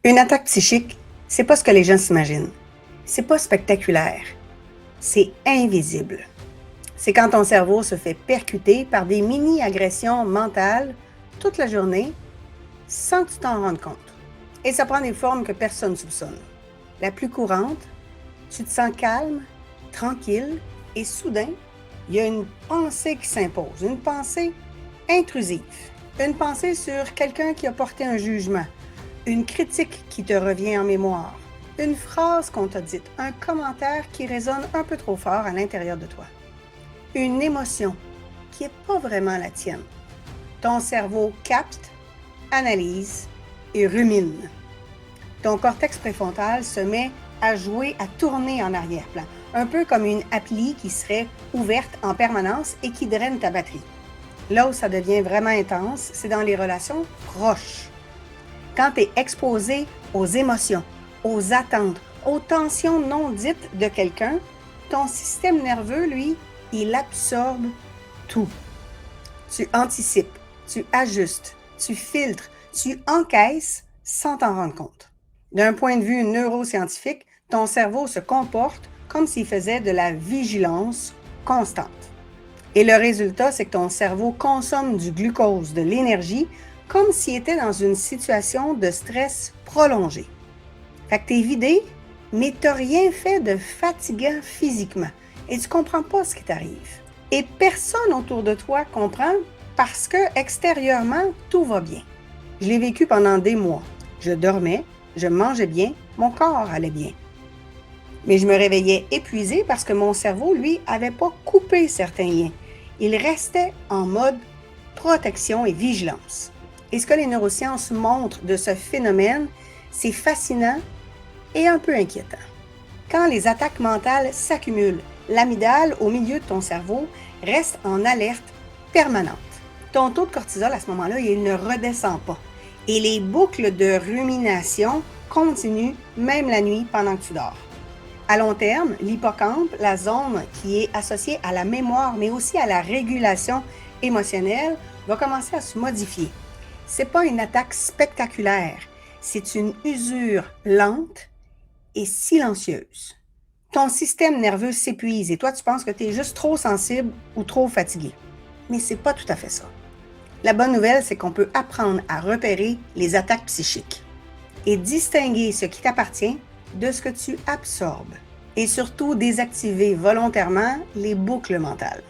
Une attaque psychique, c'est pas ce que les gens s'imaginent. C'est pas spectaculaire. C'est invisible. C'est quand ton cerveau se fait percuter par des mini-agressions mentales toute la journée sans que tu t'en rendes compte. Et ça prend des formes que personne ne soupçonne. La plus courante, tu te sens calme, tranquille, et soudain, il y a une pensée qui s'impose, une pensée intrusive, une pensée sur quelqu'un qui a porté un jugement, une critique qui te revient en mémoire, une phrase qu'on t'a dite, un commentaire qui résonne un peu trop fort à l'intérieur de toi, une émotion qui n'est pas vraiment la tienne. Ton cerveau capte, analyse et rumine. Ton cortex préfrontal se met à jouer, à tourner en arrière-plan, un peu comme une appli qui serait ouverte en permanence et qui draine ta batterie. Là où ça devient vraiment intense, c'est dans les relations proches. Quand tu es exposé aux émotions, aux attentes, aux tensions non dites de quelqu'un, ton système nerveux, lui, il absorbe tout. Tu anticipes, tu ajustes, tu filtres, tu encaisses sans t'en rendre compte. D'un point de vue neuroscientifique, ton cerveau se comporte comme s'il faisait de la vigilance constante. Et le résultat, c'est que ton cerveau consomme du glucose, de l'énergie, comme s'il était dans une situation de stress prolongé. Fait que t'es vidé, mais t'as rien fait de fatigant physiquement. Et tu comprends pas ce qui t'arrive. Et personne autour de toi comprend parce que extérieurement, tout va bien. Je l'ai vécu pendant des mois. Je dormais, je mangeais bien, mon corps allait bien. Mais je me réveillais épuisée parce que mon cerveau, lui, avait pas coupé certains liens. Il restait en mode protection et vigilance. Et ce que les neurosciences montrent de ce phénomène, c'est fascinant et un peu inquiétant. Quand les attaques mentales s'accumulent, l'amygdale au milieu de ton cerveau reste en alerte permanente. Ton taux de cortisol à ce moment-là, il ne redescend pas. Et les boucles de rumination continuent même la nuit pendant que tu dors. À long terme, l'hippocampe, la zone qui est associée à la mémoire, mais aussi à la régulation émotionnelle, va commencer à se modifier. Ce n'est pas une attaque spectaculaire, c'est une usure lente et silencieuse. Ton système nerveux s'épuise et toi, tu penses que tu es juste trop sensible ou trop fatigué. Mais ce n'est pas tout à fait ça. La bonne nouvelle, c'est qu'on peut apprendre à repérer les attaques psychiques et distinguer ce qui t'appartient de ce que tu absorbes et surtout désactiver volontairement les boucles mentales.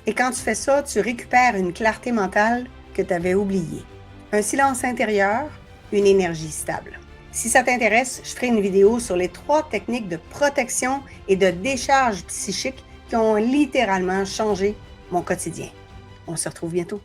Et quand tu fais ça, tu récupères une clarté mentale que tu avais oubliée, un silence intérieur, une énergie stable. Si ça t'intéresse, je ferai une vidéo sur les 3 techniques de protection et de décharge psychique qui ont littéralement changé mon quotidien. On se retrouve bientôt.